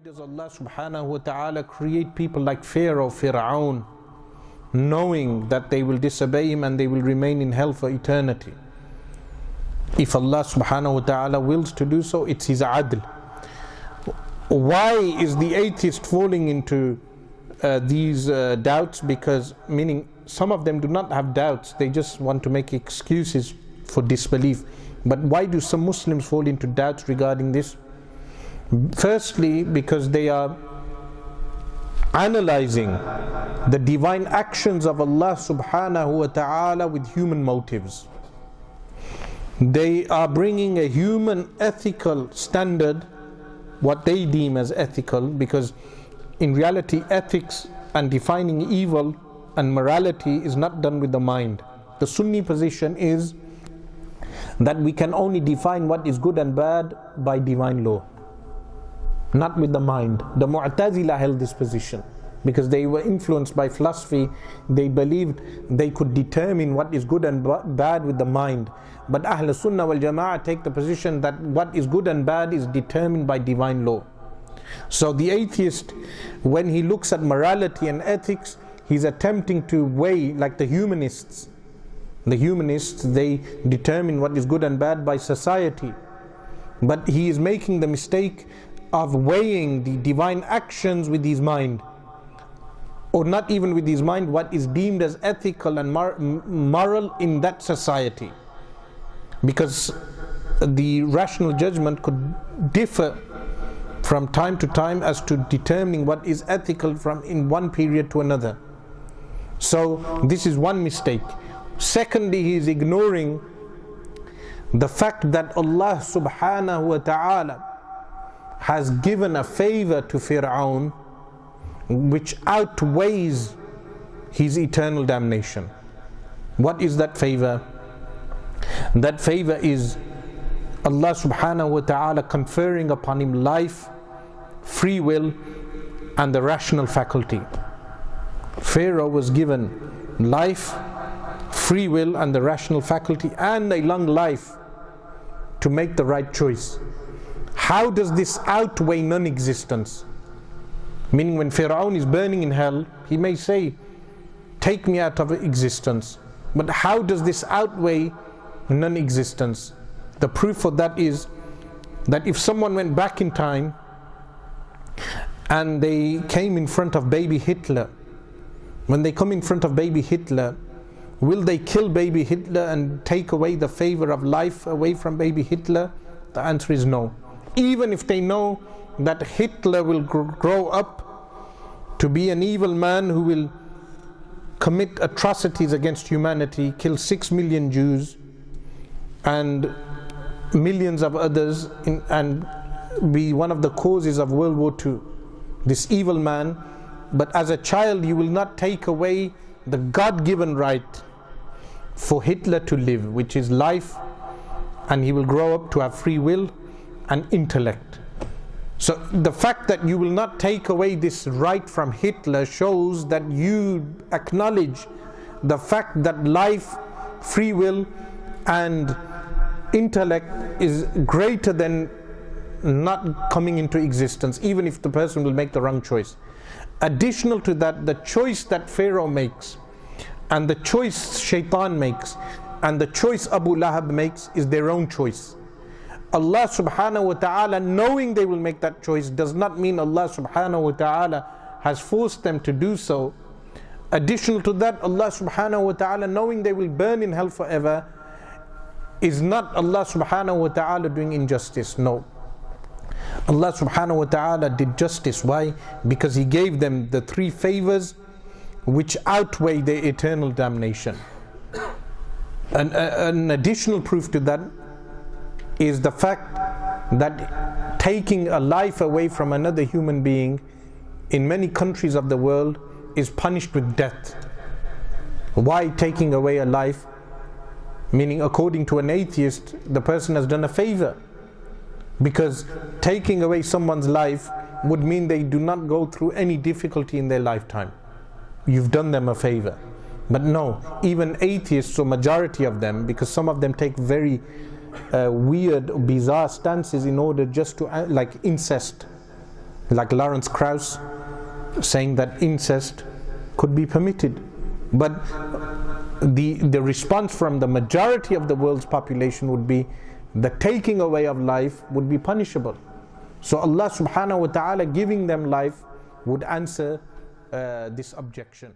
does Allah subhanahu wa ta'ala create people like Pharaoh, Fir'aun, knowing that they will disobey him and they will remain in hell for eternity? If Allah subhanahu wa ta'ala wills to do so, it's His adl. Why is the atheist falling into these doubts? Because, meaning, some of them do not have doubts, they just want to make excuses for disbelief. But why do some Muslims fall into doubts regarding this? Firstly, because they are analyzing the divine actions of Allah subhanahu wa ta'ala with human motives. They are bringing a human ethical standard, what they deem as ethical, because in reality ethics and defining evil and morality is not done with the mind. The Sunni position is that we can only define what is good and bad by divine law, not with the mind. The Mu'tazila held this position because they were influenced by philosophy. They believed they could determine what is good and bad with the mind. But Ahl Sunnah wal Jama'ah take the position that what is good and bad is determined by divine law. So the atheist, when he looks at morality and ethics, he's attempting to weigh, like the humanists. The humanists, they determine what is good and bad by society. But he is making the mistake of weighing the divine actions with his mind, or not even with his mind, what is deemed as ethical and moral in that society. Because the rational judgment could differ from time to time as to determining what is ethical from in one period to another. So this is one mistake. Secondly, he is ignoring the fact that Allah subhanahu wa ta'ala has given a favor to Fir'aun which outweighs his eternal damnation. What is that favor? That favor is Allah subhanahu wa ta'ala conferring upon him life, free will, and the rational faculty. Pharaoh was given life, free will, and the rational faculty, and a long life to make the right choice. How does this outweigh non-existence? Meaning, when Fir'aun is burning in hell, he may say, take me out of existence. But how does this outweigh non-existence? The proof for that is that if someone went back in time and they came in front of baby Hitler, when they come in front of baby Hitler, will they kill baby Hitler and take away the favor of life away from baby Hitler? The answer is no. Even if they know that Hitler will grow up to be an evil man who will commit atrocities against humanity, kill 6 million Jews and millions of others, and be one of the causes of World War II, this evil man. But as a child, you will not take away the God-given right for Hitler to live, which is life, and he will grow up to have free will and intellect. So the fact that you will not take away this right from Hitler shows that you acknowledge the fact that life, free will, and intellect is greater than not coming into existence, even if the person will make the wrong choice. Additional to that, the choice that Pharaoh makes, and the choice Shaitan makes, and the choice Abu Lahab makes is their own choice. Allah subhanahu wa ta'ala, knowing they will make that choice, does not mean Allah subhanahu wa ta'ala has forced them to do so. Additional to that, Allah subhanahu wa ta'ala, knowing they will burn in hell forever, is not Allah subhanahu wa ta'ala doing injustice. No. Allah subhanahu wa ta'ala did justice. Why? Because He gave them the 3 favors which outweigh their eternal damnation. An additional proof to that is the fact that taking a life away from another human being in many countries of the world is punished with death. Why taking away a life? Meaning, according to an atheist, the person has done a favor, because taking away someone's life would mean they do not go through any difficulty in their lifetime. You've done them a favor. But no, even atheists, or majority of them, because some of them take very weird, bizarre stances in order just to, like incest. like Lawrence Krauss saying that incest could be permitted. But the response from the majority of the world's population would be the taking away of life would be punishable. So Allah subhanahu wa ta'ala giving them life would answer this objection.